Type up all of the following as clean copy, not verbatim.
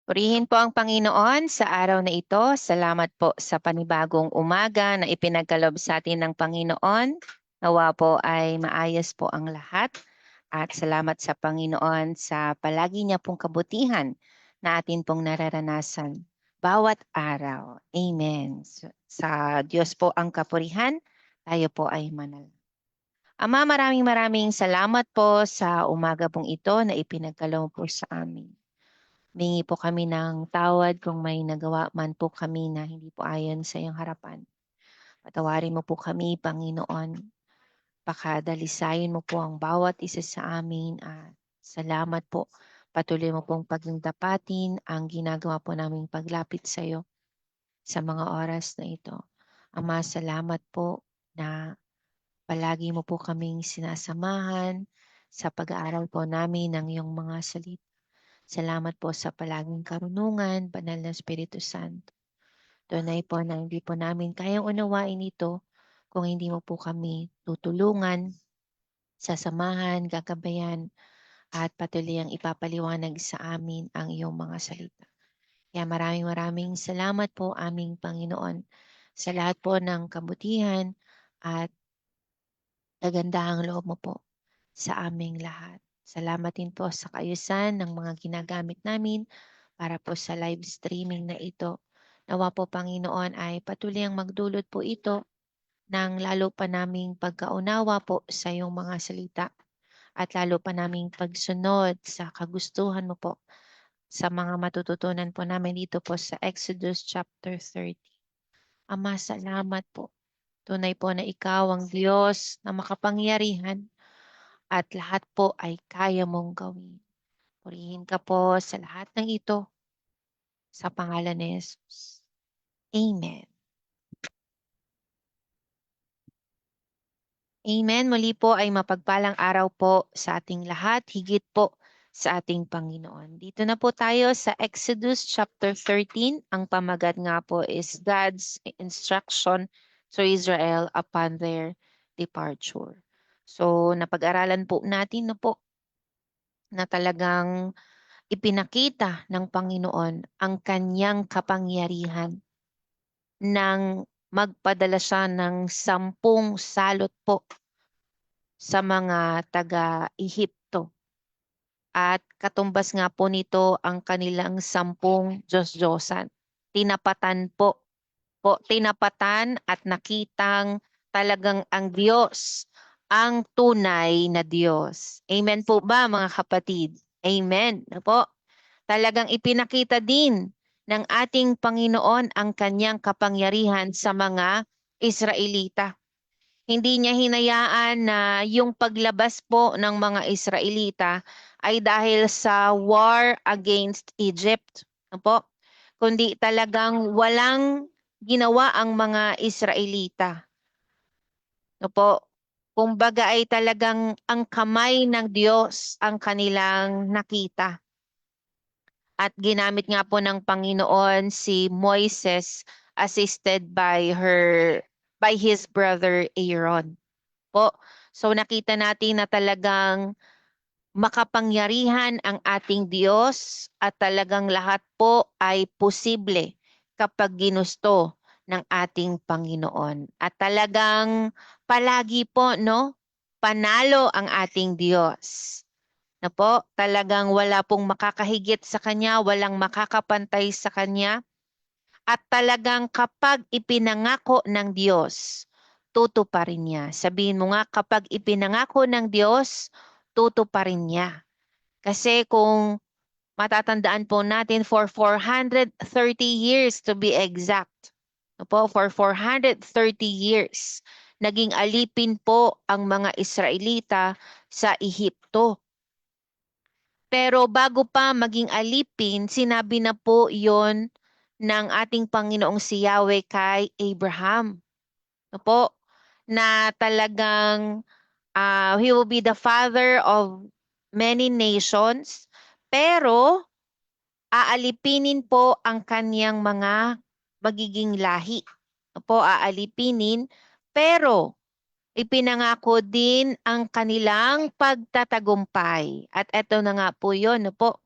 Purihin po ang Panginoon sa araw na ito. Salamat po sa panibagong umaga na ipinagkaloob sa atin ng Panginoon. Nawa po ay maayos po ang lahat. At salamat sa Panginoon sa palagi niya pong kabutihan na atin pong nararanasan bawat araw. Amen. Sa Diyos po ang kapurihan, tayo po ay manal. Ama, maraming salamat po sa umaga pong ito na ipinagkaloob po sa amin. Humingi po kami ng tawad kung may nagawa man po kami na hindi po ayon sa iyong harapan. Patawarin mo po kami, Panginoon. Pakadalisayin mo po ang bawat isa sa amin. At salamat po. Patuloy mo pong paging tapatin ang ginagawa po naming paglapit sa iyo sa mga oras na ito. Ama, salamat po na palagi mo po kaming sinasamahan sa pag-aaral po namin ng iyong mga salita. Salamat po sa palaging karunungan, Banal na Espiritu Santo. Tunay po na hindi po namin kayang unawain ito kung hindi mo po kami tutulungan, sasamahan, gagabayan, at patuloy ang ipapaliwanag sa amin ang iyong mga salita. Kaya maraming salamat po aming Panginoon sa lahat po ng kabutihan at kagandahang loob mo po sa aming lahat. Salamat din po sa kaayusan ng mga ginagamit namin para po sa live streaming na ito. Nawa po Panginoon ay patuloy ang magdulot po ito ng lalo pa naming pagkaunawa po sa iyong mga salita at lalo pa naming pagsunod sa kagustuhan mo po sa mga matututunan po namin dito po sa Exodus chapter 30. Ama, salamat po. Tunay po na ikaw ang Diyos na makapangyarihan at lahat po ay kaya mong gawin. Purihin ka po sa lahat ng ito sa pangalan ni Jesus. Amen. Amen. Muli po ay mapagpalang araw po sa ating lahat, higit po sa ating Panginoon. Dito na po tayo sa Exodus chapter 13. Ang pamagat nga po is God's instruction to Israel upon their departure. So napag-aralan po natin na po na talagang ipinakita ng Panginoon ang kanyang kapangyarihan nang magpadala siya ng 10 salot po sa mga taga-Ehipto. At katumbas nga po nito ang kanilang 10 Diyos-Diyosan. Tinapatan tinapatan at nakitang talagang ang Diyos, ang tunay na Diyos. Amen po ba mga kapatid? Amen. Na po. Talagang ipinakita din ng ating Panginoon ang kanyang kapangyarihan sa mga Israelita. Hindi niya hinayaan na yung paglabas po ng mga Israelita ay dahil sa war against Egypt. Ano po? Kundi talagang walang ginawa ang mga Israelita. Ano po? Kumbaga ay talagang ang kamay ng Diyos ang kanilang nakita. At ginamit nga po ng Panginoon si Moises assisted by his brother Aaron. Po. So nakita natin na talagang makapangyarihan ang ating Diyos at talagang lahat po ay posible kapag ginusto ng ating Panginoon. At talagang palagi po, no? Panalo ang ating Diyos. Na po, talagang wala pong makakahigit sa Kanya, walang makakapantay sa Kanya. At talagang kapag ipinangako ng Diyos, tutuparin niya. Sabihin mo nga, kapag ipinangako ng Diyos, tutuparin niya. Kasi kung matatandaan po natin for 430 years to be exact. Po, for 430 years, naging alipin po ang mga Israelita sa Ehipto. Pero bago pa maging alipin, sinabi na po yon ng ating Panginoong si Yahweh kay Abraham. No po, na talagang he will be the father of many nations, pero aalipinin po ang kaniyang mga magiging lahi. No po, aalipinin, pero ipinangako din ang kanilang pagtatagumpay. At eto na nga po yun, no po.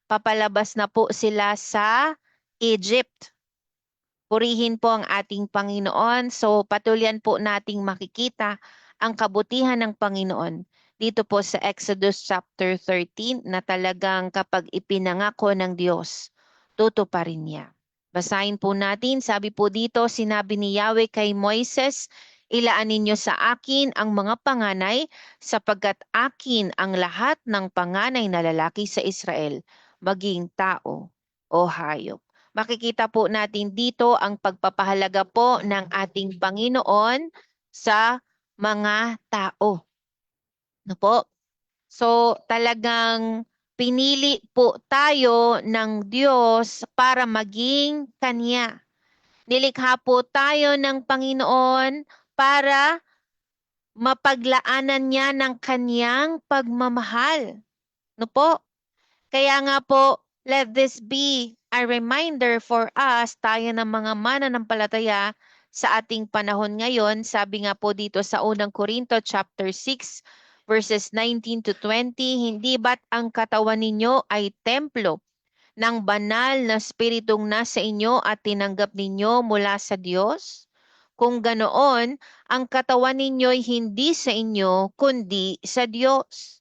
papalabas na po sila sa Egypt. Purihin po ang ating Panginoon. So patuloy po nating makikita ang kabutihan ng Panginoon dito po sa Exodus chapter 13 na talagang kapag ipinangako ng Diyos, tutuparin niya. Basahin po natin, sabi po dito, sinabi ni Yahweh kay Moises, ilaan ninyo sa akin ang mga panganay sapagkat akin ang lahat ng panganay na lalaki sa Israel, maging tao o hayop. Makikita po natin dito ang pagpapahalaga po ng ating Panginoon sa mga tao. No po? So talagang pinili po tayo ng Diyos para maging Kanya. Nilikha po tayo ng Panginoon para mapaglaanan niya ng Kanyang pagmamahal. No po? Kaya nga po, let this be a reminder for us, tayo ng mga mananampalataya sa ating panahon ngayon. Sabi nga po dito sa unang Korinto chapter 6 verses 19 to 20, hindi ba't ang katawan ninyo ay templo ng banal na spiritong nasa inyo at tinanggap ninyo mula sa Diyos? Kung ganoon, ang katawan ninyo'y hindi sa inyo, kundi sa Diyos.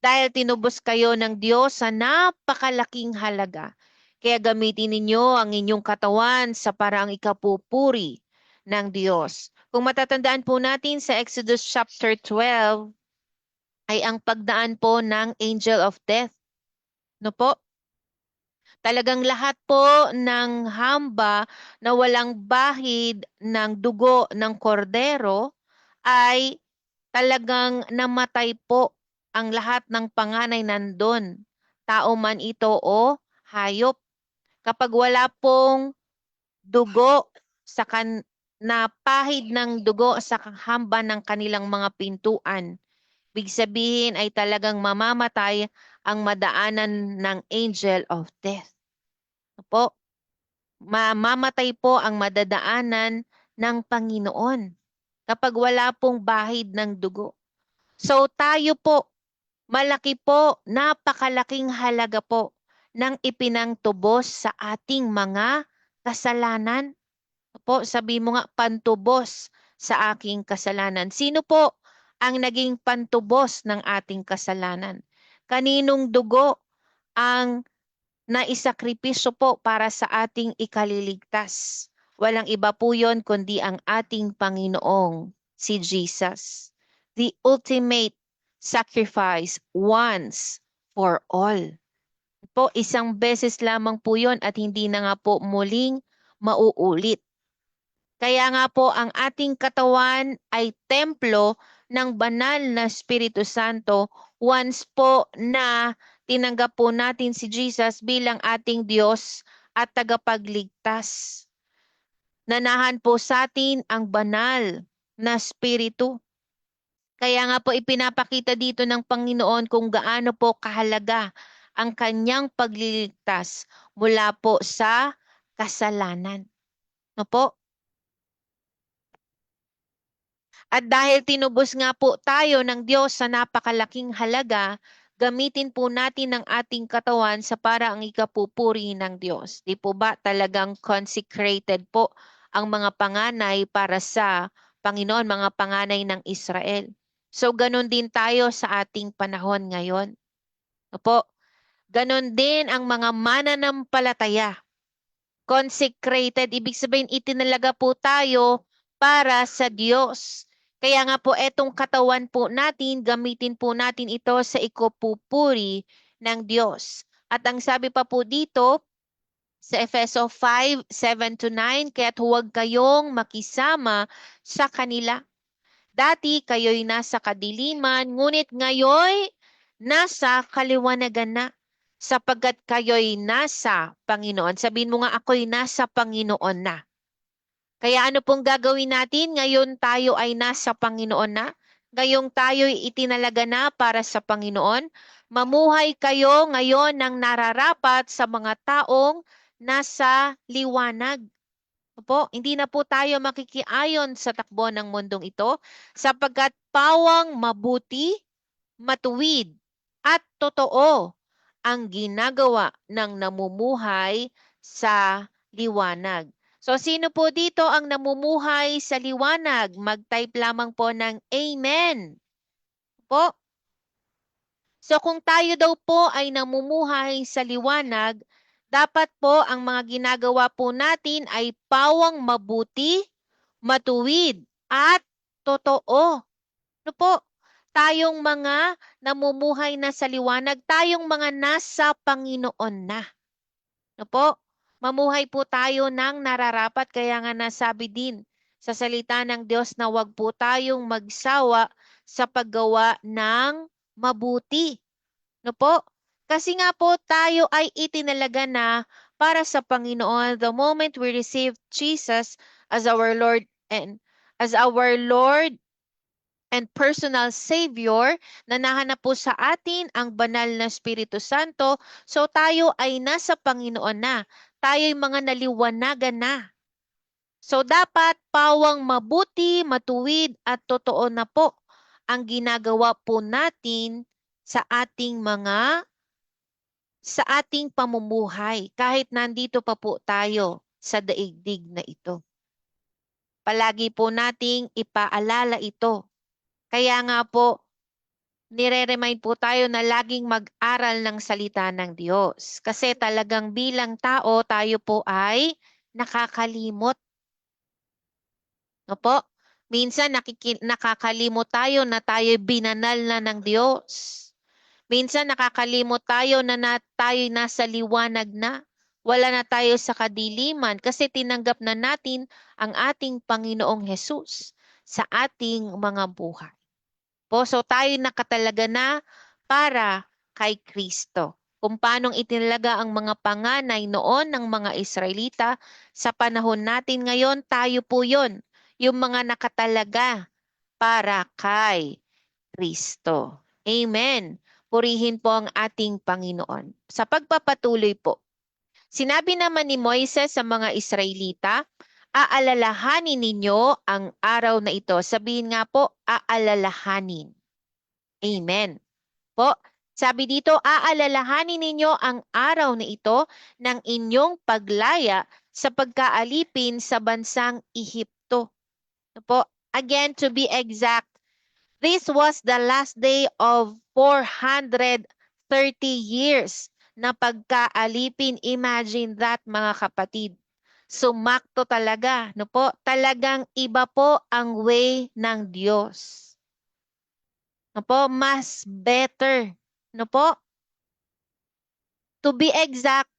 Dahil tinubos kayo ng Diyos sa napakalaking halaga. Kaya gamitin ninyo ang inyong katawan sa paraang ikapupuri ng Diyos. Kung matatandaan po natin sa Exodus chapter 12, ay ang pagdaan po ng angel of death. No po? Talagang lahat po ng hamba na walang bahid ng dugo ng kordero ay talagang namatay po ang lahat ng panganay nandun. Tao man ito o hayop. Kapag wala pong dugo sa na pahid ng dugo sa hamba ng kanilang mga pintuan, big sabihin ay talagang mamamatay ang madaanan ng angel of death. Po, mamamatay po ang madadaanan ng Panginoon kapag wala pong bahid ng dugo. So tayo po, malaki po, napakalaking halaga po ng ipinangtubos sa ating mga kasalanan. Po, sabi mo nga, pantubos sa aking kasalanan. Sino po ang naging pantubos ng ating kasalanan? Kaninong dugo ang naisakripisyo po para sa ating ikaliligtas? Walang iba po yon kundi ang ating Panginoong si Jesus. The ultimate sacrifice once for all. Po, isang beses lamang po yon at hindi na nga po muling mauulit. Kaya nga po ang ating katawan ay templo ng banal na Espiritu Santo once po na tinanggap po natin si Jesus bilang ating Diyos at tagapagligtas. Nanahan po sa atin ang banal na Espiritu. Kaya nga po ipinapakita dito ng Panginoon kung gaano po kahalaga ang kanyang pagliligtas mula po sa kasalanan. No po? At dahil tinubos nga po tayo ng Diyos sa napakalaking halaga, gamitin po natin ang ating katawan sa paraang ikapupuri ng Diyos. Di po ba talagang consecrated po ang mga panganay para sa Panginoon, mga panganay ng Israel? So ganun din tayo sa ating panahon ngayon. Opo, ganun din ang mga mananampalataya. Consecrated, ibig sabihin itinalaga po tayo para sa Diyos. Kaya nga po etong katawan po natin, gamitin po natin ito sa ikopupuri ng Diyos. At ang sabi pa po dito sa Efeso 5:7-9, kaya't huwag kayong makisama sa kanila. Dati kayo'y nasa kadiliman, ngunit ngayon nasa kaliwanagan na sapagkat kayo'y nasa Panginoon. Sabihin mo nga, ako'y nasa Panginoon na. Kaya ano pong gagawin natin? Ngayon tayo ay nasa Panginoon na. Ngayong tayo'y itinalaga na para sa Panginoon. Mamuhay kayo ngayon ng nararapat sa mga taong nasa liwanag. Po, hindi na po tayo makikiayon sa takbo ng mundong ito sapagkat pawang mabuti, matuwid, at totoo ang ginagawa ng namumuhay sa liwanag. So sino po dito ang namumuhay sa liwanag? Mag-type lamang po ng Amen. Po. So kung tayo daw po ay namumuhay sa liwanag, dapat po ang mga ginagawa po natin ay pawang mabuti, matuwid, at totoo. Ano po? Tayong mga namumuhay na sa liwanag, tayong mga nasa Panginoon na. Ano po? Mamuhay po tayo ng nararapat, kaya nga nasabi din sa salita ng Diyos na wag po tayong magsawa sa paggawa ng mabuti. No po? Kasi nga po tayo ay itinalaga na para sa Panginoon the moment we receive Jesus as our Lord and personal Savior, na nahanap po sa atin ang banal na Espiritu Santo. So tayo ay nasa Panginoon na. Tayo'y mga naliwanagan na. So dapat pawang mabuti, matuwid at totoo na po ang ginagawa po natin sa ating pamumuhay kahit nandito pa po tayo sa daigdig na ito. Palagi po nating ipaalala ito. Kaya nga po, nire-remind po tayo na laging mag-aral ng salita ng Diyos. Kasi talagang bilang tao, tayo po ay nakakalimot. No po? Minsan nakakalimot tayo na tayo binanal na ng Diyos. Minsan nakakalimot tayo na tayo nasa liwanag na. Wala na tayo sa kadiliman kasi tinanggap na natin ang ating Panginoong Hesus sa ating mga buhay. So tayo nakatalaga na para kay Kristo. Kung paanong itinalaga ang mga panganay noon ng mga Israelita, sa panahon natin ngayon, tayo po yon, yung mga nakatalaga para kay Kristo. Amen. Purihin po ang ating Panginoon. Sa pagpapatuloy po, sinabi naman ni Moises sa mga Israelita, aalalahanin ninyo ang araw na ito. Sabihin nga po, aalalahanin. Amen. Po, sabi dito, aalalahanin ninyo ang araw na ito ng inyong paglaya sa pagkaalipin sa bansang Ehipto. Po, again, to be exact, this was the last day of 430 years na pagkaalipin. Imagine that, mga kapatid. Sumakto talaga, no po? Talagang iba po ang way ng Diyos. No po? Mas better. No po? To be exact,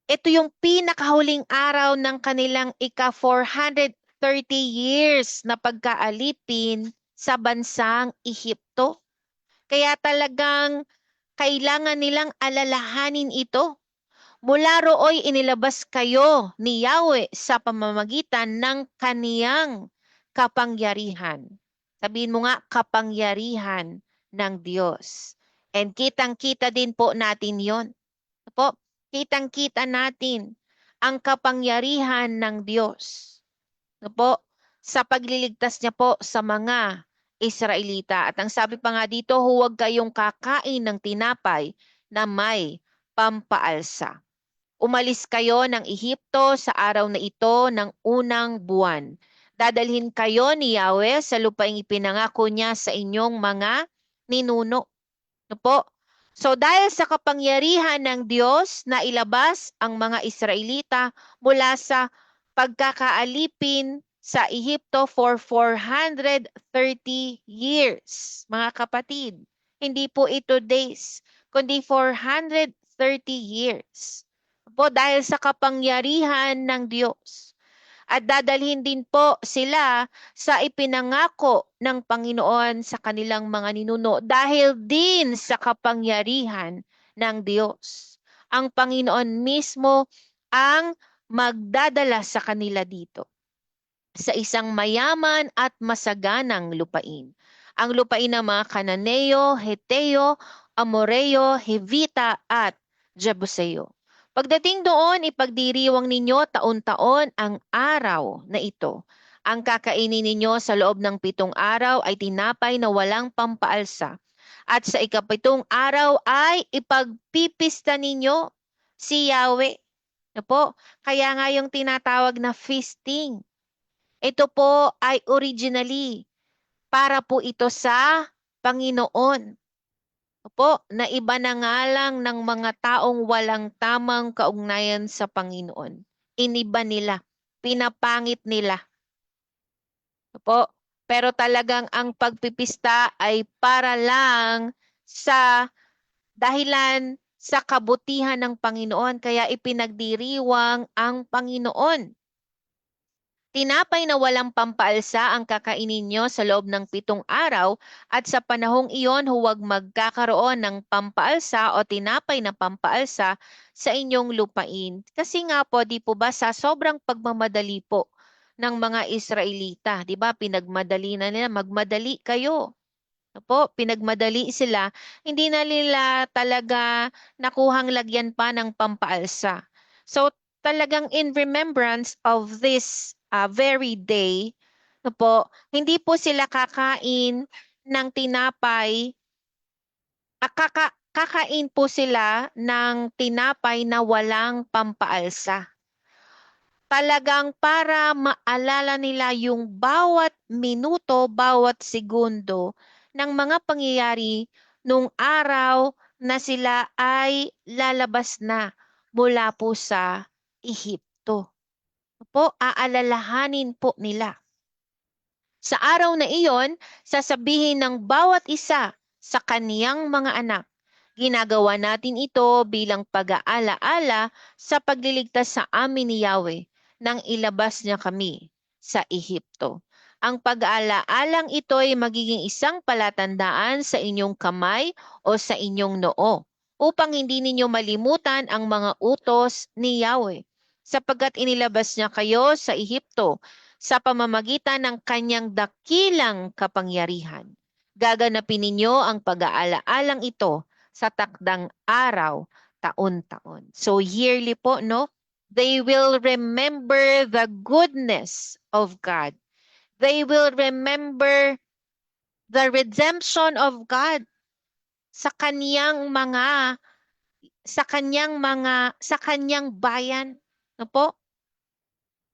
ito yung pinakahuling araw ng kanilang ika-430 years na pagkaalipin sa bansang Ehipto. Kaya talagang kailangan nilang alalahanin ito. Mula rooy inilabas kayo ni Yahweh sa pamamagitan ng kaniyang kapangyarihan. Sabihin mo nga, kapangyarihan ng Diyos. And kitang-kita din po natin yon. Po, kitang-kita natin ang kapangyarihan ng Diyos. Po, sa pagliligtas niya po sa mga Israelita. At ang sabi pa nga dito, huwag kayong kakain ng tinapay na may pampaalsa. Umalis kayo ng Ehipto sa araw na ito ng unang buwan. Dadalhin kayo ni Yahweh sa lupaing ipinangako niya sa inyong mga ninuno. No po? So dahil sa kapangyarihan ng Diyos na ilabas ang mga Israelita mula sa pagkakaalipin sa Ehipto for 430 years, mga kapatid. Hindi po ito days, kundi 430 years. Po, dahil sa kapangyarihan ng Diyos. At dadalhin din po sila sa ipinangako ng Panginoon sa kanilang mga ninuno dahil din sa kapangyarihan ng Diyos. Ang Panginoon mismo ang magdadala sa kanila dito sa isang mayaman at masaganang lupain. Ang lupain ng mga Kananeo, Heteo, Amoreo, Hevita at Jebuseo. Pagdating doon, ipagdiriwang ninyo taon-taon ang araw na ito. Ang kakainin ninyo sa loob ng 7 araw ay tinapay na walang pampaalsa. At sa ikapitong araw ay ipagpipista ninyo si Yahweh. Ano po? Kaya nga yung tinatawag na feasting. Ito po ay originally para po ito sa Panginoon. Opo, na iba na nga lang ng mga taong walang tamang kaugnayan sa Panginoon. Iniba nila, pinapangit nila. Opo, pero talagang ang pagpipista ay para lang sa dahilan sa kabutihan ng Panginoon, kaya ipinagdiriwang ang Panginoon. Tinapay na walang pampaalsa ang kakainin nyo sa loob ng 7 araw at sa panahong iyon huwag magkakaroon ng pampaalsa o tinapay na pampaalsa sa inyong lupain. Kasi nga po, di po ba sa sobrang pagmamadali po ng mga Israelita, di ba pinagmadali na nila, magmadali kayo. Po, pinagmadali sila, hindi na nila talaga nakuhang lagyan pa ng pampaalsa. So talagang in remembrance of this very day, po, hindi po sila kakain ng tinapay, kakain po sila ng tinapay na walang pampaalsa. Talagang para maalala nila yung bawat minuto, bawat segundo ng mga pangyayari nung araw na sila ay lalabas na mula po sa Ehipto. Po, aalalahanin po nila. Sa araw na iyon, sasabihin ng bawat isa sa kaniyang mga anak, ginagawa natin ito bilang pag-aala-ala sa pagliligtas sa amin ni Yahweh nang ilabas niya kami sa Ehipto. Ang pag-aala-alang ito ay magiging isang palatandaan sa inyong kamay o sa inyong noo upang hindi ninyo malimutan ang mga utos ni Yahweh sapagkat inilabas niya kayo sa Ehipto sa pamamagitan ng kanyang dakilang kapangyarihan. Gaganapin ninyo ang pag-aala-alang ito sa takdang araw, taon-taon. So yearly po, no? They will remember the goodness of God. They will remember the redemption of God sa kaniyang sa kanyang bayan. No po?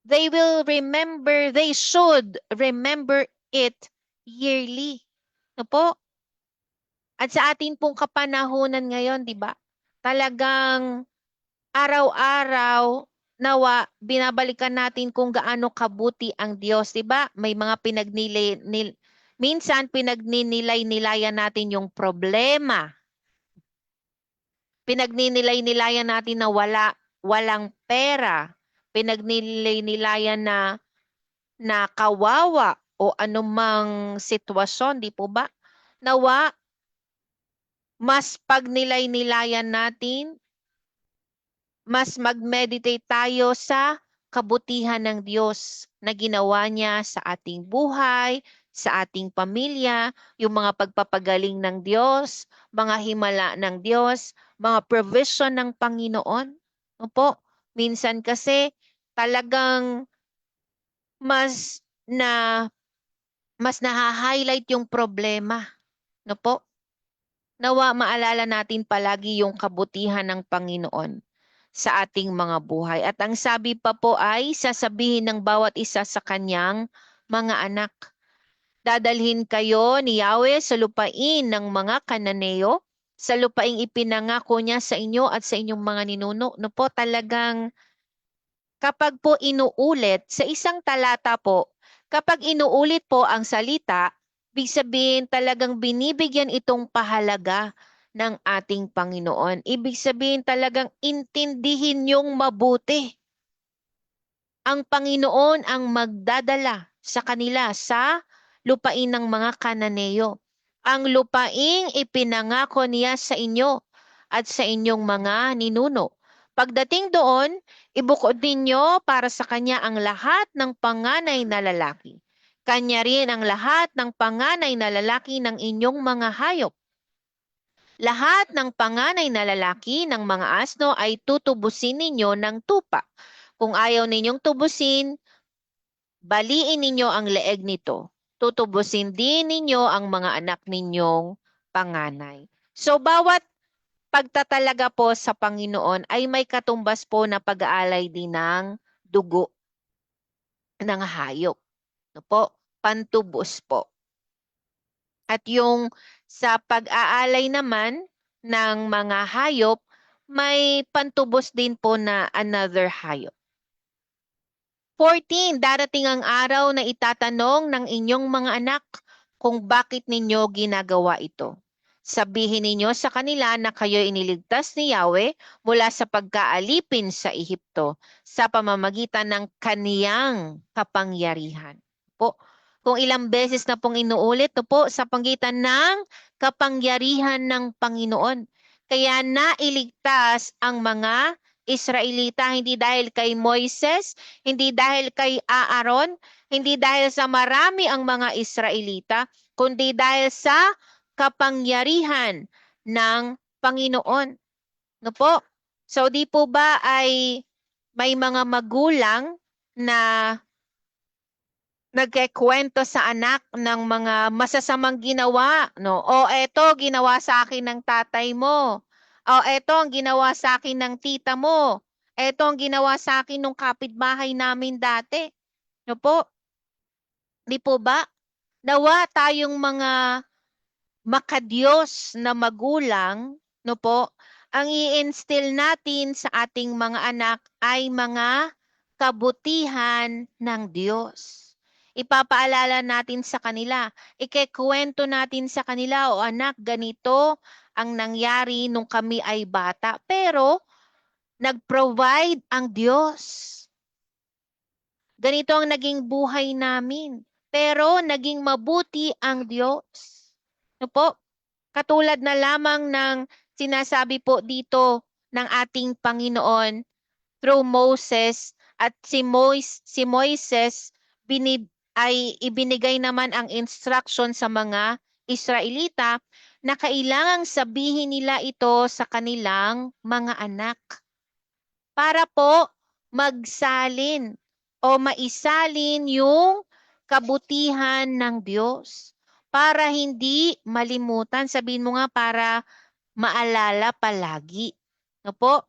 They will remember, they should remember it yearly. No po? At sa atin pong kapanahunan ngayon, di ba? Talagang araw-araw nawa binabalikan natin kung gaano kabuti ang Diyos, 'di ba? May mga minsan pinagninilay-nilayan natin yung problema. Pinagninilay-nilayan natin na walang pera. Pinagninilay-nilayan na kawawa o anumang sitwasyon, di po ba? Nawa mas pagnilay-nilayan natin, mas mag-meditate tayo sa kabutihan ng Diyos na ginawa niya sa ating buhay, sa ating pamilya, yung mga pagpapagaling ng Diyos, mga himala ng Diyos, mga provision ng Panginoon. Opo, minsan kasi talagang mas naha-highlight yung problema. No po? Nawa maalala natin palagi yung kabutihan ng Panginoon sa ating mga buhay. At ang sabi pa po ay sasabihin ng bawat isa sa kanyang mga anak. Dadalhin kayo ni Yahweh sa lupain ng mga Kananeo, sa lupaing ipinangako niya sa inyo at sa inyong mga ninuno. No po, talagang kapag po inuulit sa isang talata po, kapag inuulit po ang salita, ibig sabihin talagang binibigyan itong pahalaga ng ating Panginoon. Ibig sabihin talagang intindihin niyong mabuti. Ang Panginoon ang magdadala sa kanila sa lupain ng mga Kananeo. Ang lupaing ipinangako niya sa inyo at sa inyong mga ninuno. Pagdating doon, ibukod ninyo para sa kanya ang lahat ng panganay na lalaki. Kanya rin ang lahat ng panganay na lalaki ng inyong mga hayop. Lahat ng panganay na lalaki ng mga asno ay tutubusin ninyo ng tupa. Kung ayaw ninyong tubusin, baliin ninyo ang leeg nito. Tutubusin din ninyo ang mga anak ninyong panganay. So bawat pagtatalaga po sa Panginoon ay may katumbas po na pag-aalay din ng dugo ng hayop. No po? Pantubos po. At yung sa pag-aalay naman ng mga hayop, may pantubos din po na another hayop. 14, darating ang araw na itatanong ng inyong mga anak kung bakit ninyo ginagawa ito. Sabihin ninyo sa kanila na kayo iniligtas ni Yahweh mula sa pagkaalipin sa Ehipto sa pamamagitan ng kaniyang kapangyarihan. Po, kung ilang beses na pong inuulit to po sa panggitan ng kapangyarihan ng Panginoon. Kaya nailigtas ang mga Israelita hindi dahil kay Moises, hindi dahil kay Aaron, hindi dahil sa marami ang mga Israelita, kundi dahil sa kapangyarihan ng Panginoon. No po? So di po ba ay may mga magulang na nagkikwento sa anak ng mga masasamang ginawa, no? O eto, ginawa sa akin ng tatay mo. O eto, ang ginawa sa akin ng tita mo. Eto, ang ginawa sa akin ng kapitbahay namin dati. No po? Di po ba? Nawa tayong mga makadiyos na magulang, no po, ang i-instill natin sa ating mga anak ay mga kabutihan ng Diyos. Ipapaalala natin sa kanila, ikikwento natin sa kanila, o anak, ganito ang nangyari nung kami ay bata. Pero, nag-provide ang Diyos. Ganito ang naging buhay namin. Pero, naging mabuti ang Diyos. No po? Katulad na lamang ng sinasabi po dito ng ating Panginoon through Moses, at si Moises ay ibinigay naman ang instruction sa mga Israelita na kailangang sabihin nila ito sa kanilang mga anak para po magsalin o maisalin yung kabutihan ng Diyos. Para hindi malimutan, sabihin mo nga, para maalala palagi. No po?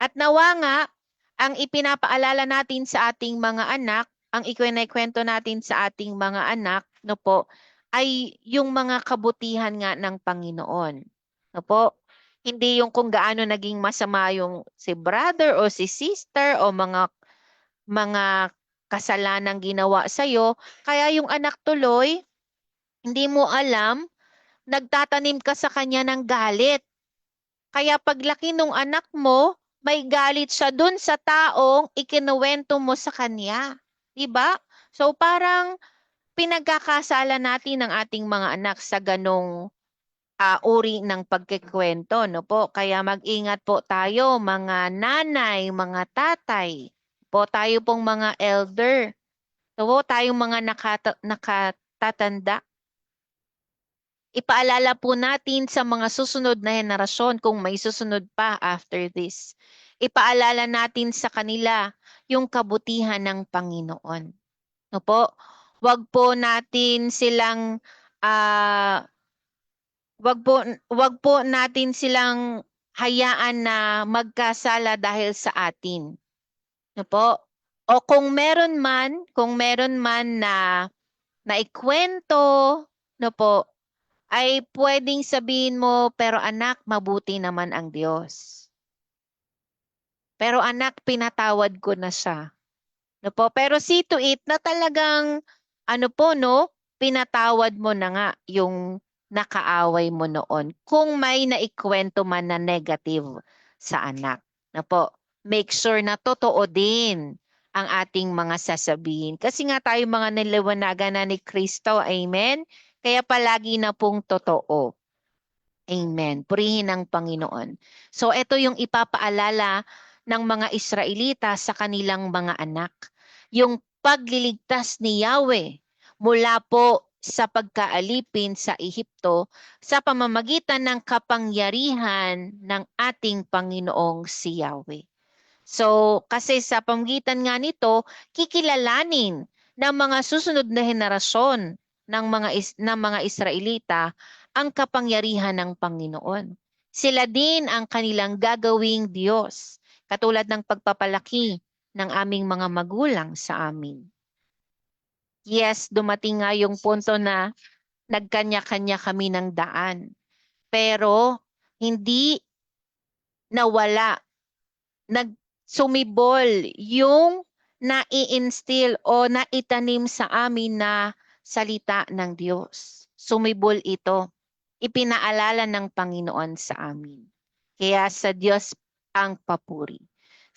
At nawa nga, ang ipinapaalala natin sa ating mga anak, ang ikwento natin sa ating mga anak, no po, ay yung mga kabutihan nga ng Panginoon. No po? Hindi yung kung gaano naging masama yung si brother o si sister o mga kasalanang ginawa sa'yo. Kaya yung anak tuloy, hindi mo alam, nagtatanim ka sa kanya ng galit. Kaya paglaki nung anak mo, may galit siya dun sa taong ikinuwento mo sa kanya. Diba? So parang pinagkakasala natin ang ating mga anak sa ganong uri ng pagkikwento. No po? Kaya mag-ingat po tayo, mga nanay, mga tatay. Po tayo pong mga elder. So po tayong mga nakatatanda. Ipaalala po natin sa mga susunod na henerasyon kung may susunod pa after this. Ipaalala natin sa kanila yung kabutihan ng Panginoon. No po? Wag po natin silang wag po natin silang hayaan na magkasala dahil sa atin. No po? O kung meron man na naikwento, no po, ay pwedeng sabihin mo, pero anak, mabuti naman ang Diyos. Pero anak, pinatawad ko na siya. No po? Pero see to it na talagang, pinatawad mo na nga yung nakaaway mo noon. Kung may naikwento man na negative sa anak. No po? Make sure na totoo din ang ating mga sasabihin. Kasi nga tayo mga niliwanagan na ni Kristo. Amen? Kaya palagi na pong totoo. Amen. Purihin ang Panginoon. So ito yung ipapaalala ng mga Israelita sa kanilang mga anak. Yung pagliligtas ni Yahweh mula po sa pagkaalipin sa Ehipto sa pamamagitan ng kapangyarihan ng ating Panginoong si Yahweh. So kasi sa pamamagitan nga nito, kikilalanin ng mga susunod na henerasyon ng mga Israelita ang kapangyarihan ng Panginoon. Sila din ang kanilang gagawing Diyos, katulad ng pagpapalaki ng aming mga magulang sa amin. Yes, dumating nga yung punto na nagkanya-kanya kami ng daan. Pero hindi nawala, nagsumibol yung nai-instill o naitanim sa amin na salita ng Diyos. Sumibol ito. Ipinaalala ng Panginoon sa amin. Kaya sa Diyos ang papuri.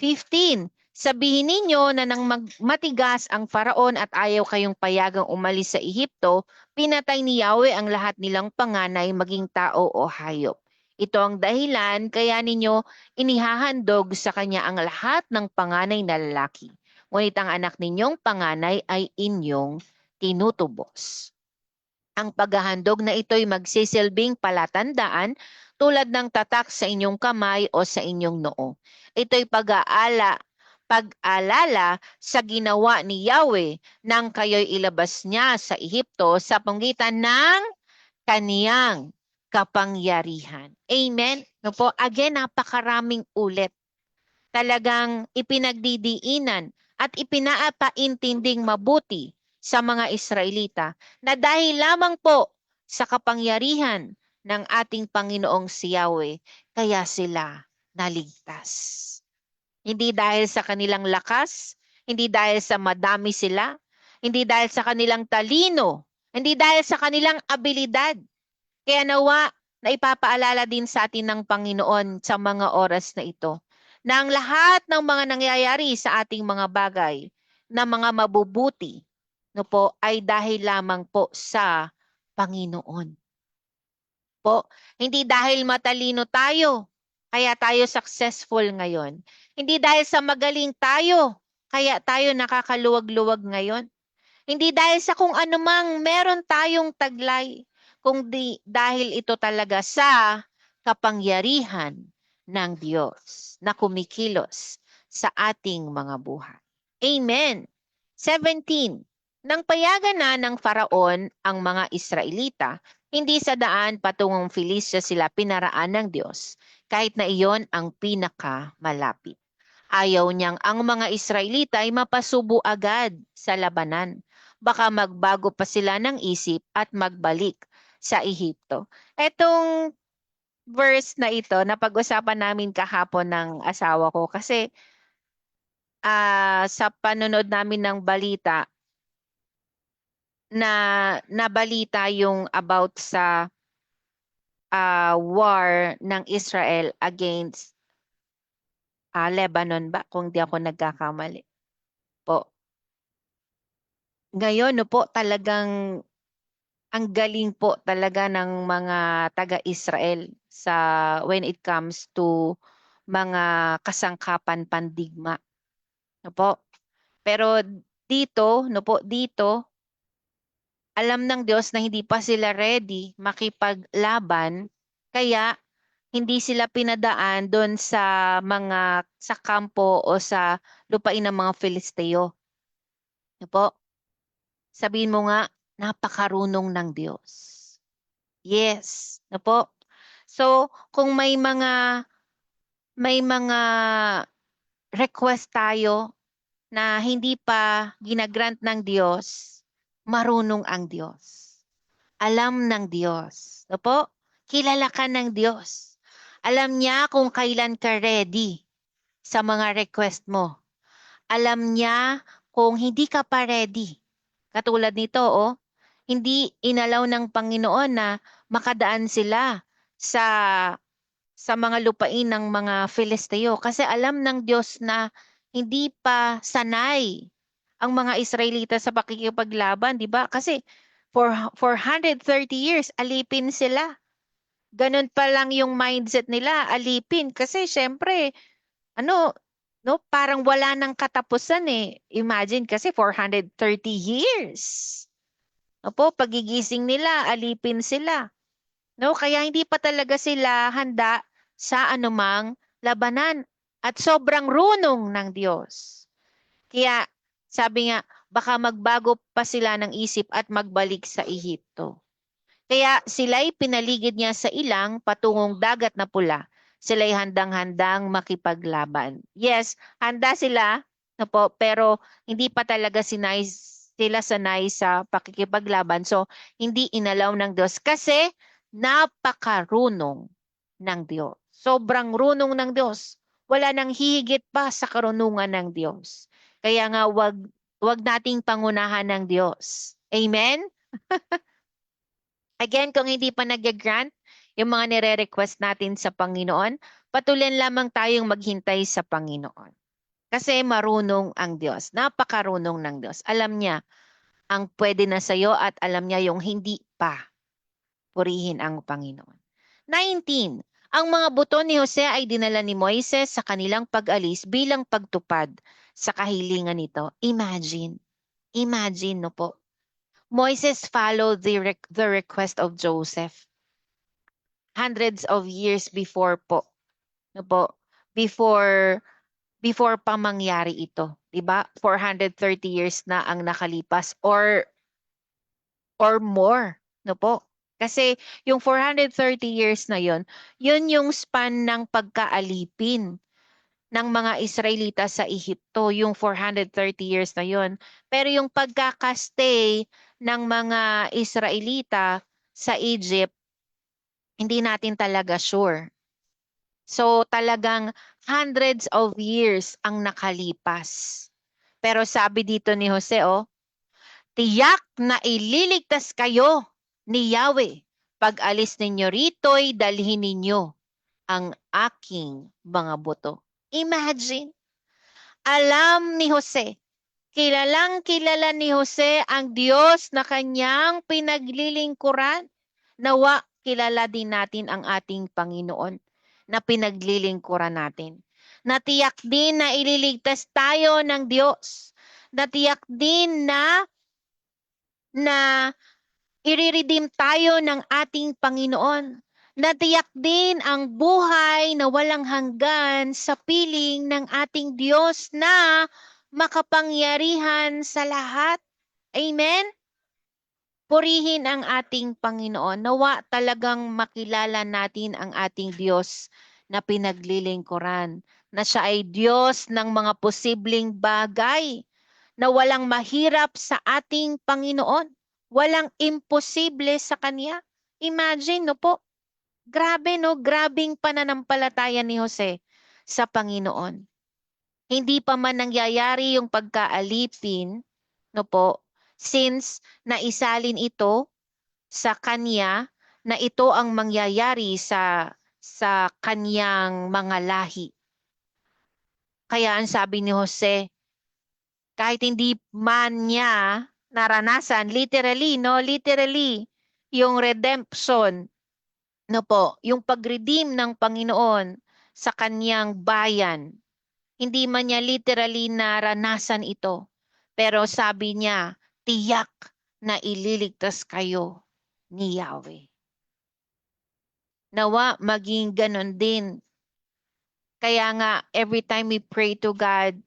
15. Sabihin ninyo na nang matigas ang Faraon at ayaw kayong payagang umalis sa Ehipto, pinatay ni Yahweh ang lahat nilang panganay maging tao o hayop. Ito ang dahilan kaya ninyo inihahandog sa kanya ang lahat ng panganay na lalaki. Ngunit ang anak ninyong panganay ay inyong tinutubos. Ang paghahandog na ito'y magsisilbing palatandaan tulad ng tatak sa inyong kamay o sa inyong noo. Ito'y pag-alala sa ginawa ni Yahweh nang kayo'y ilabas niya sa Ehipto sa panggitan ng kaniyang kapangyarihan. Amen? No po? Again, napakaraming ulit. Talagang ipinagdidiinan at ipinapaintinding mabuti sa mga Israelita na dahil lamang po sa kapangyarihan ng ating Panginoong si Yahweh, kaya sila naligtas. Hindi dahil sa kanilang lakas, hindi dahil sa madami sila, hindi dahil sa kanilang talino, hindi dahil sa kanilang abilidad. Kaya nawa na ipapaalala din sa atin ng Panginoon sa mga oras na ito na ang lahat ng mga nangyayari sa ating mga bagay na mga mabubuti no po, ay dahil lamang po sa Panginoon. Po, hindi dahil matalino tayo, kaya tayo successful ngayon. Hindi dahil sa magaling tayo, kaya tayo nakakaluwag-luwag ngayon. Hindi dahil sa kung anumang meron tayong taglay, kundi dahil ito talaga sa kapangyarihan ng Diyos na kumikilos sa ating mga buhay. Amen. 17. Nang payagan na ng Faraon ang mga Israelita, hindi sa daan patungong Filistia sila pinaraan ng Diyos, kahit na iyon ang pinakamalapit. Ayaw niyang ang mga Israelita ay mapasubo agad sa labanan. Baka magbago pa sila ng isip at magbalik sa Ehipto. Etong verse na ito, napag-usapan namin kahapon ng asawa ko kasi sa panonood namin ng balita, na nabalita yung about sa war ng Israel against Lebanon ba? Kung di ako nagkakamali po. Ngayon, no po, talagang ang galing po talaga ng mga taga-Israel sa when it comes to mga kasangkapan pandigma. No po. Pero dito, no po, dito, alam ng Diyos na hindi pa sila ready makipaglaban, kaya hindi sila pinadaan doon sa mga sa kampo o sa lupain ng mga Filisteo. No po? Sabihin mo nga, napakarunong ng Diyos. Yes, no po? So, kung may mga request tayo na hindi pa ginagrant ng Diyos, marunong ang Diyos. Alam ng Diyos. No po? Kilala ka ng Diyos. Alam niya kung kailan ka ready sa mga request mo. Alam niya kung hindi ka pa ready. Katulad nito, hindi inalaw ng Panginoon na makadaan sila sa mga lupain ng mga Filisteo kasi alam ng Diyos na hindi pa sanay ang mga Israelita sa pakikipaglaban, di ba? Kasi for 430 years, alipin sila. Ganun pa lang yung mindset nila, alipin. Kasi syempre, no, parang wala nang katapusan eh. Imagine kasi 430 years. Opo, pagigising nila, alipin sila. No, kaya hindi pa talaga sila handa sa anumang labanan at sobrang runong ng Diyos. Kaya sabi nga, baka magbago pa sila ng isip at magbalik sa Ehipto. Kaya sila'y pinaligid niya sa ilang patungong dagat na pula. Sila'y handang-handang makipaglaban. Yes, handa sila, no po, pero hindi pa talaga sila sanay sa pakikipaglaban. So, hindi inalaw ng Diyos kasi napakarunong ng Diyos. Sobrang runong ng Diyos. Wala nang hihigit pa sa karunungan ng Diyos. Kaya nga wag nating pangunahan ng Diyos. Amen? Again, kung hindi pa nag-grant yung mga nire-request natin sa Panginoon, patuloy lamang tayong maghintay sa Panginoon. Kasi marunong ang Diyos. Napakarunong ng Diyos. Alam niya ang pwede na sa'yo at alam niya yung hindi pa. Purihin ang Panginoon. 19. Ang mga buto ni Jose ay dinala ni Moises sa kanilang pag-alis bilang pagtupad sa kahilingan nito. Imagine. Imagine, no po. Moises followed the request of Joseph. Hundreds of years before po. No po? Before pa mangyari ito, 'di ba? 430 years na ang nakalipas or more, no po? Kasi yung 430 years na yon, yun yung span ng pagkaalipin ng mga Israelita sa Ehipto, yung 430 years na yon. Pero yung pagkakastay ng mga Israelita sa Egypt, hindi natin talaga sure. So talagang hundreds of years ang nakalipas. Pero sabi dito ni Jose, tiyak na ililigtas kayo ni Yahweh. Pag alis ninyo rito'y dalhin ninyo ang aking mga buto. Imagine, alam ni Jose, kilalang kilala ni Jose ang Diyos na kanyang pinaglilingkuran. Nawa, kilala din natin ang ating Panginoon na pinaglilingkuran natin. Natiyak din na ililigtas tayo ng Diyos. Natiyak din na i-redeem tayo ng ating Panginoon. Natiyak din ang buhay na walang hanggan sa piling ng ating Diyos na makapangyarihan sa lahat. Amen? Purihin ang ating Panginoon. Nawa talagang makilala natin ang ating Diyos na pinaglilingkuran. Na siya ay Diyos ng mga posibleng bagay. Na walang mahirap sa ating Panginoon. Walang imposible sa Kanya. Imagine, no po? Grabe, no? Grabing pananampalataya ni Jose sa Panginoon. Hindi pa man nangyayari yung pagkaalipin, no po, since naisalin ito sa kanya na ito ang mangyayari sa kanyang mga lahi. Kaya ang sabi ni Jose, kahit hindi man niya naranasan, literally, yung redemption, no po, yung pag-redeem ng Panginoon sa kanyang bayan, hindi man niya literally naranasan ito. Pero sabi niya, tiyak na ililigtas kayo ni Yahweh. Nawa maging ganon din. Kaya nga, every time we pray to God,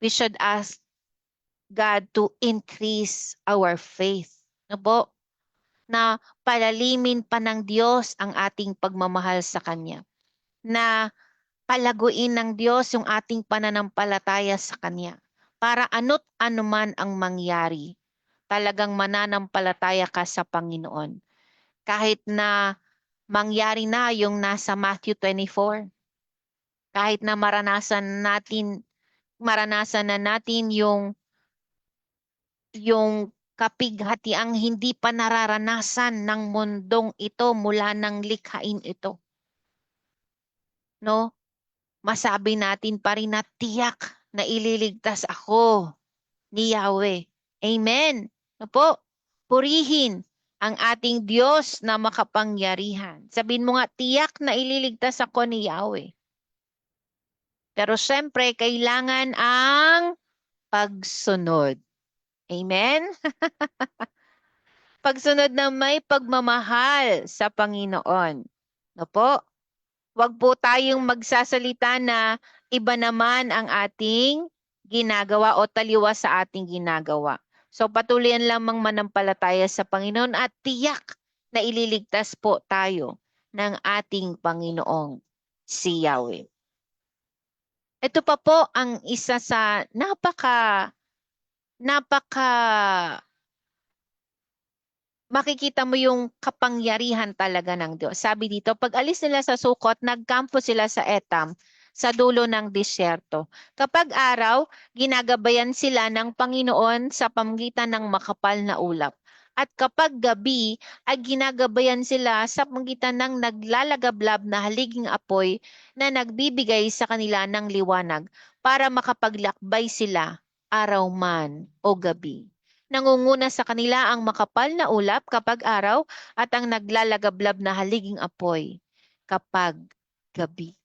we should ask God to increase our faith. No po? Na palalimin pa ng Diyos ang ating pagmamahal sa Kanya. Na palaguin ng Diyos yung ating pananampalataya sa Kanya. Para ano't anuman ang mangyari, talagang mananampalataya ka sa Panginoon. Kahit na mangyari na yung nasa Matthew 24. Kahit na maranasan na natin yung kapighatiang hindi pa nararanasan ng mundong ito mula ng likhain ito. No? Masabi natin pa rin na tiyak na ililigtas ako ni Yahweh. Amen. No po? Purihin ang ating Diyos na makapangyarihan. Sabihin mo nga, tiyak na ililigtas ako ni Yahweh. Pero syempre, kailangan ang pagsunod. Amen? Pagsunod na may pagmamahal sa Panginoon. No po? Huwag po tayong magsasalita na iba naman ang ating ginagawa o taliwas sa ating ginagawa. So patuloy lamang manampalataya sa Panginoon at tiyak na ililigtas po tayo ng ating Panginoong si Yahweh. Ito pa po ang isa sa napaka makikita mo yung kapangyarihan talaga ng Diyos. Sabi dito, pag alis nila sa Sukot, nagkampo sila sa Etam, sa dulo ng disyerto. Kapag araw, ginagabayan sila ng Panginoon sa pamamagitan ng makapal na ulap. At kapag gabi, ay ginagabayan sila sa pamamagitan ng naglalagablab na haliging apoy na nagbibigay sa kanila ng liwanag para makapaglakbay sila araw man o gabi. Nangunguna sa kanila ang makapal na ulap kapag araw at ang naglalagablab na haliging apoy kapag gabi.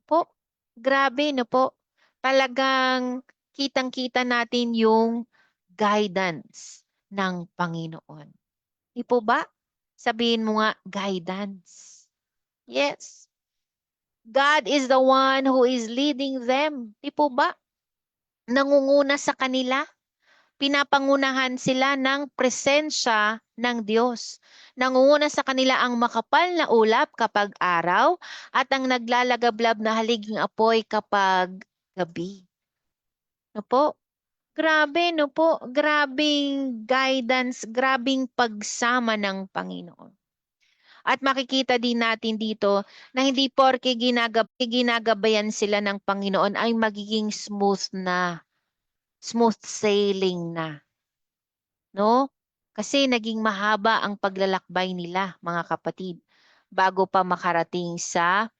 Po, grabe no po. Talagang kitang-kita natin yung guidance ng Panginoon. Di po ba? Sabihin mo nga, guidance. Yes. God is the one who is leading them. Di po ba? Nangunguna sa kanila. Pinapangunahan sila ng presensya ng Diyos. Nangunguna sa kanila ang makapal na ulap kapag araw at ang naglalagablab na haliging apoy kapag gabi. No po? Grabe, no po? Grabing guidance, grabing pagsama ng Panginoon. At makikita din natin dito na hindi porke ginagabayan sila ng Panginoon ay magiging smooth sailing na. No? Kasi naging mahaba ang paglalakbay nila, mga kapatid, bago pa makarating sa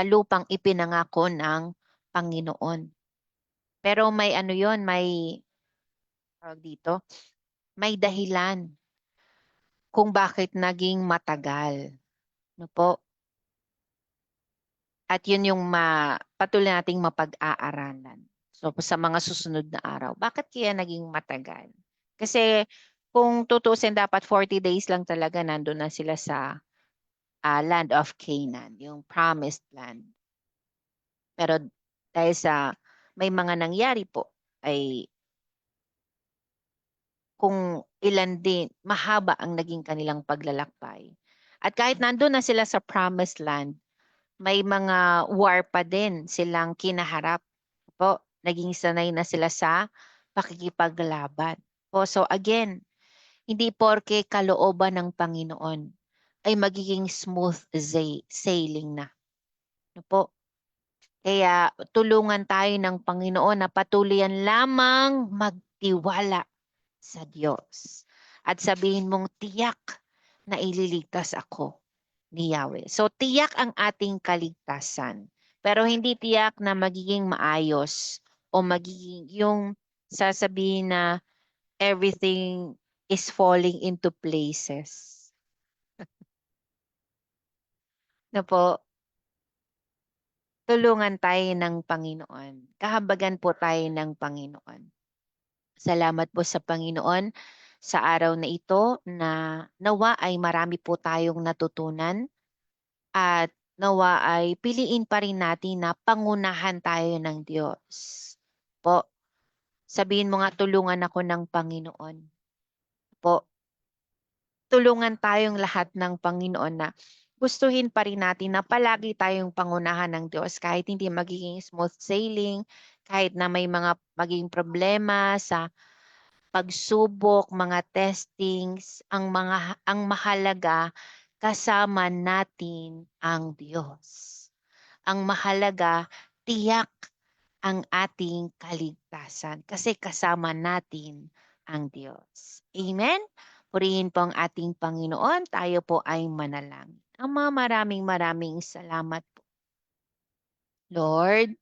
lupang ipinangako ng Panginoon. Pero may ano yon, may tawag dito, may dahilan kung bakit naging matagal. No po? At yun yung patuloy nating mapag-aaralan. So sa mga susunod na araw, bakit kaya naging matagal? Kasi kung tutusin, dapat 40 days lang talaga nandun na sila sa land of Canaan, yung promised land. Pero dahil sa may mga nangyari po, ay kung ilan din, mahaba ang naging kanilang paglalakbay. At kahit nandun na sila sa promised land, may mga war pa din silang kinaharap. Po, naging sanay na sila sa pakikipaglaban. Po, so again, hindi porke kalooban ng Panginoon ay magiging smooth sailing na. No po? Kaya tulungan tayo ng Panginoon na patuloyan lamang magtiwala sa Diyos. At sabihin mong tiyak na ililigtas ako ni Yahweh. So tiyak ang ating kaligtasan. Pero hindi tiyak na magiging maayos o magiging yung sasabihin na everything is falling into places. Na po, tulungan tayo ng Panginoon. Kahabagan po tayo ng Panginoon. Salamat po sa Panginoon sa araw na ito na nawa ay marami po tayong natutunan at nawa ay piliin pa rin natin na pangunahan tayo ng Diyos. Po, sabihin mo nga, tulungan ako ng Panginoon. Po, tulungan tayong lahat ng Panginoon na gustuhin pa rin natin na palagi tayong pangunahan ng Diyos kahit hindi magiging smooth sailing, kahit na may mga maging problema sa pagsubok, mga testings, ang mahalaga kasama natin ang Diyos. Ang mahalaga, tiyak ang ating kaligtasan kasi kasama natin ang Diyos. Amen? Purihin po ang ating Panginoon. Tayo po ay manalangin. Ama, maraming salamat po. Lord,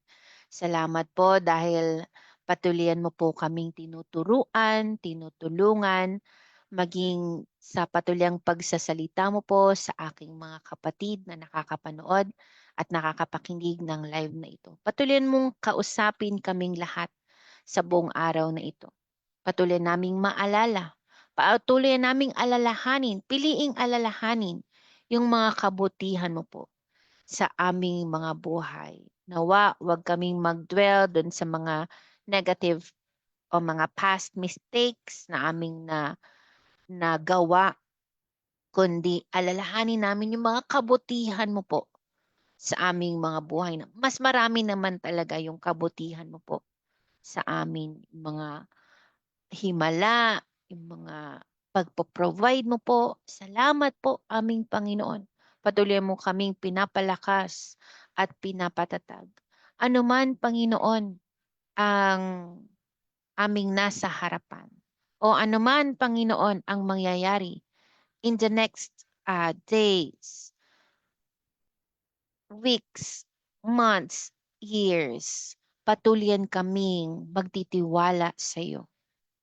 salamat po dahil patuloyan mo po kaming tinuturuan, tinutulungan, maging sa patuloyang pagsasalita mo po sa aking mga kapatid na nakakapanood at nakakapakinig ng live na ito. Patuloyan mong kausapin kaming lahat sa buong araw na ito. Patuloy naming maalala, patuloy naming alalahanin, piliing alalahanin yung mga kabutihan mo po sa aming mga buhay. Nawa, wag kaming mag-dwell dun sa mga negative o mga past mistakes na aming nagawa kundi alalahanin namin yung mga kabutihan mo po sa aming mga buhay. Mas marami naman talaga yung kabutihan mo po sa amin, yung mga himala, yung mga pagpo-provide mo po. Salamat po, aming Panginoon. Patuloy mo kaming pinapalakas at pinapatatag. Ano man, Panginoon, ang aming nasa harapan. O anuman, Panginoon, ang mangyayari in the next days, weeks, months, years, patuloyan kaming magtitiwala sa iyo,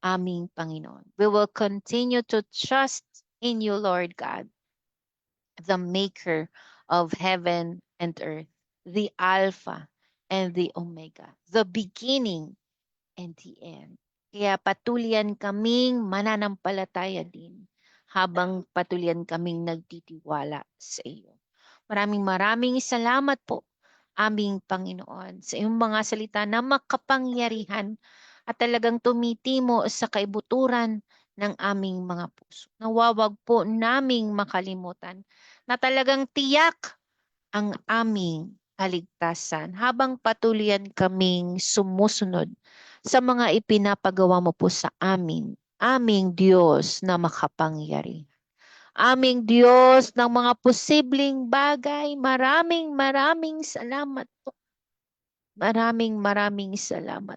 aming Panginoon. We will continue to trust in you, Lord God, the maker of heaven and earth, the Alpha and the Omega, the beginning and the end. Kaya patuloyan kaming mananampalataya din habang patuloyan kaming nagtitiwala sa iyo. Maraming salamat po, aming Panginoon, sa iyong mga salita na makapangyarihan at talagang tumitimo sa kaibuturan ng aming mga puso. Nawawag po naming makalimutan na talagang tiyak ang aming kaligtasan habang patuloyan kaming sumusunod sa mga ipinapagawa mo po sa amin, aming Diyos na makapangyarihan. Aming Diyos ng mga posibleng bagay, maraming salamat po. Maraming salamat.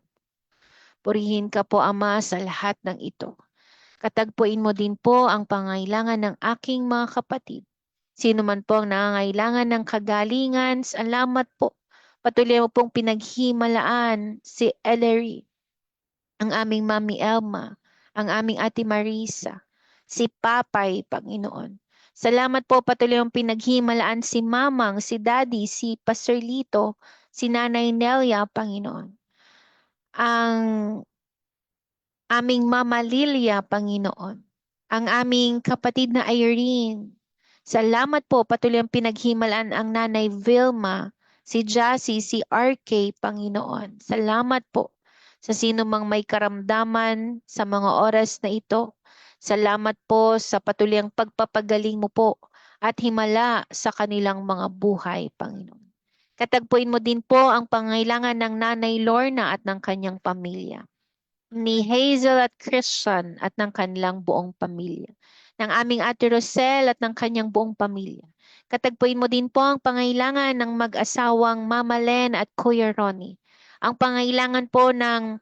Purihin ka po, Ama, sa lahat ng ito. Katagpuin mo din po ang pangailangan ng aking mga kapatid. Sino man po ang nangangailangan ng kagalingan, salamat po. Patuloy mo pong pinaghimalaan si Ellery, ang aming Mami Elma, ang aming Ate Marisa, si Papay, Panginoon. Salamat po, patuloy mong pinaghimalaan si Mamang, si Daddy, si Pastor Lito, si Nanay Nelia, Panginoon. Ang aming Mama Lilia, Panginoon. Ang aming kapatid na Irene. Salamat po, patuloy ang pinaghimalaan ang Nanay Vilma, si Jassy, si RK, Panginoon. Salamat po sa sino mang may karamdaman sa mga oras na ito. Salamat po sa patuloy ang pagpapagaling mo po at himala sa kanilang mga buhay, Panginoon. Katagpuin mo din po ang pangailangan ng Nanay Lorna at ng kanyang pamilya, ni Hazel at Christian at ng kanilang buong pamilya, ng aming Ate Rosel at ng kanyang buong pamilya. Katagpuin mo din po ang pangailangan ng mag-asawang Mama Len at Kuya Ronnie. Ang pangailangan po ng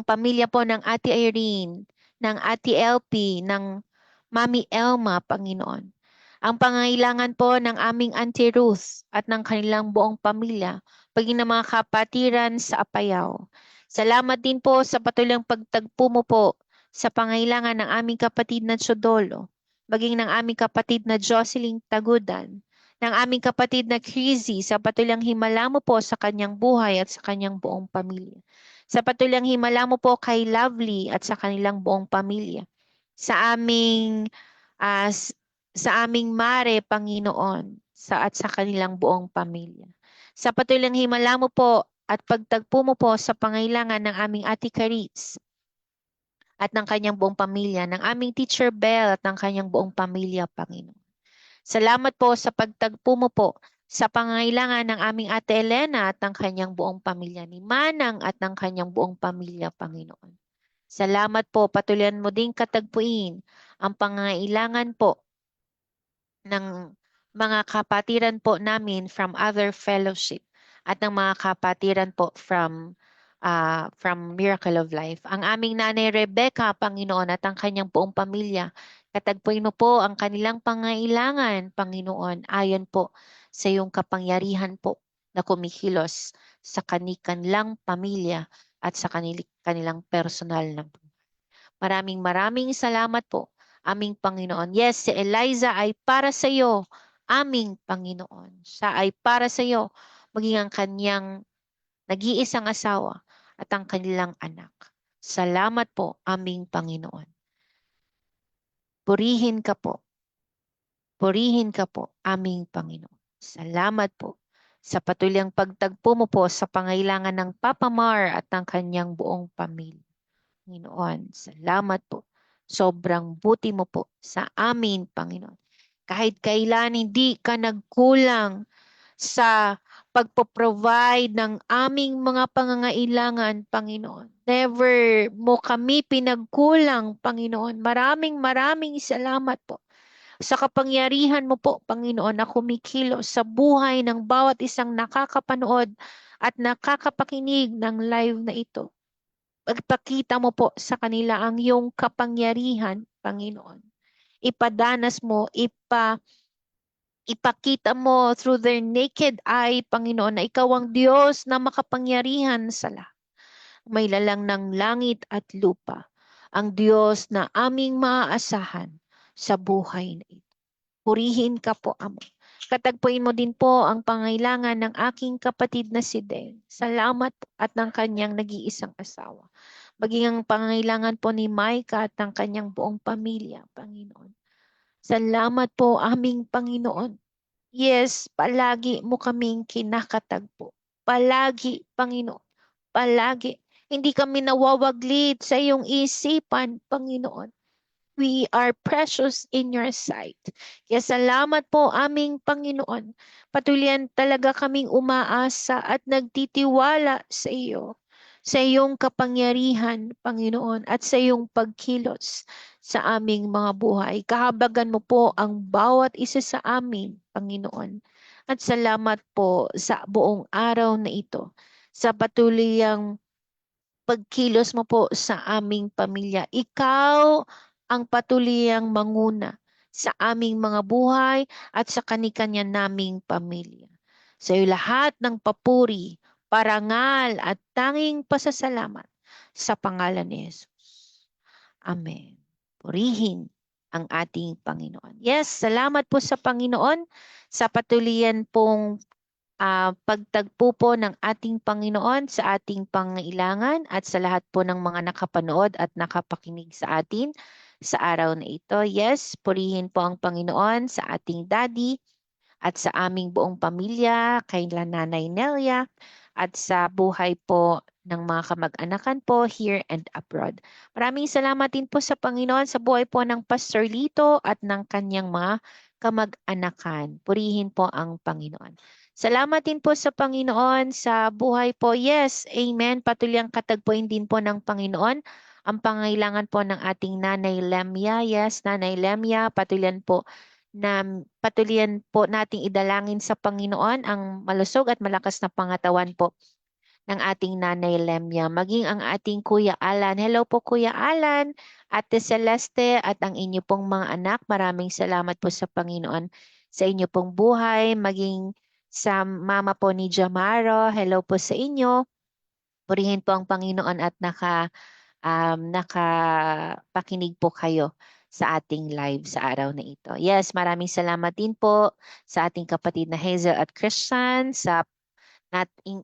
pamilya po ng Ate Irene, ng Ate LP, ng Mami Elma, Panginoon. Ang pangailangan po ng aming Auntie Ruth at ng kanilang buong pamilya, paging ng mga kapatiran sa Apayao. Salamat din po sa patuloy pagtagpo mo po sa pangailangan ng aming kapatid na Chodolo, maging ng aming kapatid na Jocelyn Tagudan, ng aming kapatid na Crizzy, sa patuloy himala mo po sa kanyang buhay at sa kanyang buong pamilya. Sa patuloy himala mo po kay Lovely at sa kanilang buong pamilya. Sa aming ah, s- sa aming Mare, Panginoon, at sa kanilang buong pamilya. Sa patuloy himala mo po at pagtagpo mo po sa pangailangan ng aming Ate Caritz at ng kanyang buong pamilya, ng aming Teacher Bell at ng kanyang buong pamilya, Panginoon. Salamat po sa pagtagpo mo po sa pangailangan ng aming Ate Elena at ng kanyang buong pamilya, ni Manang at ng kanyang buong pamilya, Panginoon. Salamat po, patuloyan mo ding katagpuin ang pangailangan po ng mga kapatiran po namin from other fellowship at ng mga kapatiran po from Miracle of Life. Ang aming Nanay Rebecca, Panginoon, at ang kanyang buong pamilya, katagpuin mo po ang kanilang pangailangan, Panginoon, ayon po sa iyong kapangyarihan po na kumikilos sa kanilang pamilya at sa kanilang personal na buhay. Maraming salamat po, aming Panginoon. Yes, si Eliza ay para sa iyo, aming Panginoon. Siya ay para sa iyo, maging ang kanyang nag-iisang asawa at ang kanilang anak. Salamat po, aming Panginoon. Purihin ka po. Purihin ka po, aming Panginoon. Salamat po sa patuloy pagtagpo mo po sa pangailangan ng Papa Mar at ng kanyang buong pamilya. Panginoon, salamat po Sobrang buti mo po sa amin, Panginoon. Kahit kailan hindi ka nagkulang sa pagpo-provide ng aming mga pangangailangan, Panginoon. Never mo kami pinagkulang, Panginoon. Maraming maraming salamat po sa kapangyarihan mo po, Panginoon, na kumikilos sa buhay ng bawat isang nakakapanood at nakakapakinig ng live na ito. Pagpakita mo po sa kanila ang iyong kapangyarihan, Panginoon. Ipadanas mo, ipakita mo through their naked eye, Panginoon, na ikaw ang Diyos na makapangyarihan sa lahat. May lalang ng langit at lupa. Ang Diyos na aming maaasahan sa buhay na ito. Purihin ka po, Ama. Katagpuin mo din po ang pangailangan ng aking kapatid na si Den. Salamat po at ng kanyang nag-iisang asawa. Maging ang pangailangan po ni Micah at ng kanyang buong pamilya, Panginoon. Salamat po, aming Panginoon. Yes, palagi mo kaming kinakatagpo. Palagi, Panginoon. Palagi. Hindi kami nawawaglit sa iyong isipan, Panginoon. We are precious in your sight. Kaya salamat po aming Panginoon. Patuloy talaga kaming umaasa at nagtitiwala sa iyo, sa iyong kapangyarihan, Panginoon, at sa iyong pagkilos sa aming mga buhay. Kahabagan mo po ang bawat isa sa amin, Panginoon. At salamat po sa buong araw na ito, sa patuluyang pagkilos mo po sa aming pamilya. Ikaw ang patuliyang manguna sa aming mga buhay at sa kanikanya naming pamilya. Sa iyo lahat ng papuri, parangal at tanging pasasalamat sa pangalan ni Jesus. Amen. Purihin ang ating Panginoon. Yes, salamat po sa Panginoon sa patuloyan pong pagtagpo po ng ating Panginoon sa ating pangailangan at sa lahat po ng mga nakapanood at nakapakinig sa atin sa araw na ito. Yes, purihin po ang Panginoon sa ating daddy at sa aming buong pamilya, kay Nanay Nelia, at sa buhay po ng mga kamag-anakan po here and abroad. Maraming salamat din po sa Panginoon sa buhay po ng Pastor Lito at ng kanyang mga kamag-anakan. Purihin po ang Panginoon. Salamat din po sa Panginoon sa buhay po. Yes, amen. Patuloy ang katagpuin din po ng Panginoon ang pangailangan po ng ating Nanay Lemia. Yes, Nanay Lemia, patuloy po na patuloyan po nating idalangin sa Panginoon ang malusog at malakas na pangatawan po ng ating Nanay Lemia. Maging ang ating Kuya Alan. Hello po Kuya Alan, Ate Celeste at ang inyo pong mga anak. Maraming salamat po sa Panginoon sa inyo pong buhay. Maging sa mama po ni Jamaro. Hello po sa inyo. Purihin po ang Panginoon at nakapakinig po kayo sa ating live sa araw na ito. Yes, maraming salamat din po sa ating kapatid na Hazel at Christian, sa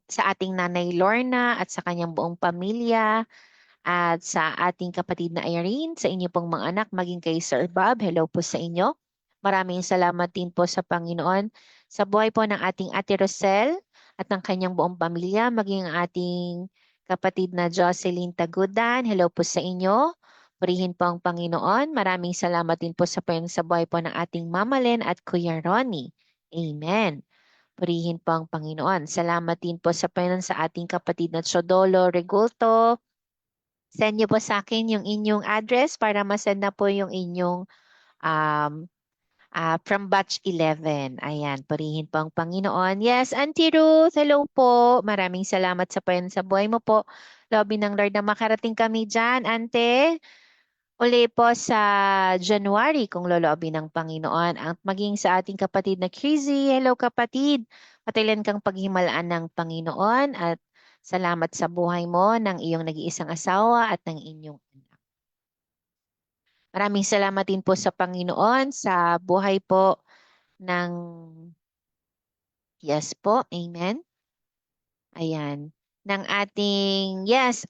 ating nanay Lorna at sa kanyang buong pamilya, at sa ating kapatid na Irene, sa inyo pong mga anak, maging kay Sir Bob. Hello po sa inyo. Maraming salamat din po sa Panginoon sa buhay po ng ating Ate Rosel at ng kanyang buong pamilya, maging ang ating kapatid na Jocelyn Tagudan. Hello po sa inyo. Purihin po ang Panginoon. Maraming salamat din po sa buhay po ng ating Mama Len at Kuya Ronnie. Amen. Purihin po ang Panginoon. Salamat din po sa Panginoon sa ating kapatid na Chodolo Regulto. Send niyo po sa akin yung inyong address para masend na po yung inyong um, from batch 11. Ayan, purihin po ang Panginoon. Yes, Auntie Ruth, hello po. Maraming salamat sa Panginoon sa buhay mo po. Lobby ng Lord na makarating kami dyan, Ante. Uli po sa January kung loloobin ng Panginoon. At maging sa ating kapatid na Krizzy. Hello kapatid. Patuloy kang paghimalaan ng Panginoon at salamat sa buhay mo ng iyong nag-iisang asawa at ng inyong anak. Maraming salamat din po sa Panginoon sa buhay po ng yes po. Amen. Ayan. Ng ating, yes,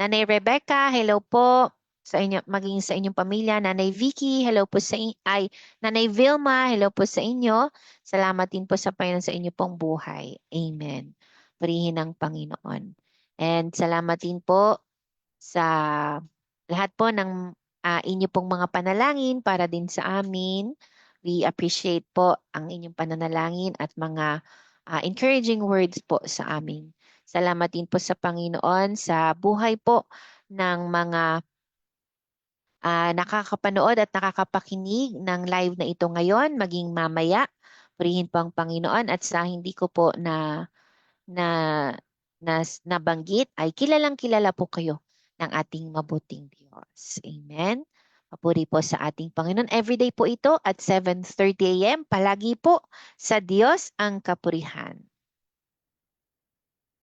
Nanay Rebecca, hello po sa inyo, maging sa inyong pamilya. Nanay Vicky, hello po Nanay Vilma, hello po sa inyo. Salamat din po sa Panginoon sa inyo pong buhay. Amen. Purihin ang Panginoon. And salamat din po sa lahat po ng inyo pong mga panalangin para din sa amin. We appreciate po ang inyong pananalangin at mga encouraging words po sa amin. Salamat din po sa Panginoon sa buhay po ng mga nakakapanood at nakakapakinig ng live na ito ngayon, maging mamaya. Purihin po ang Panginoon at sa hindi ko po na, nabanggit ay kilalang kilala po kayo ng ating mabuting Diyos. Amen. Papuri po sa ating Panginoon. Everyday po ito at 7:30 a.m. Palagi po sa Diyos ang kapurihan.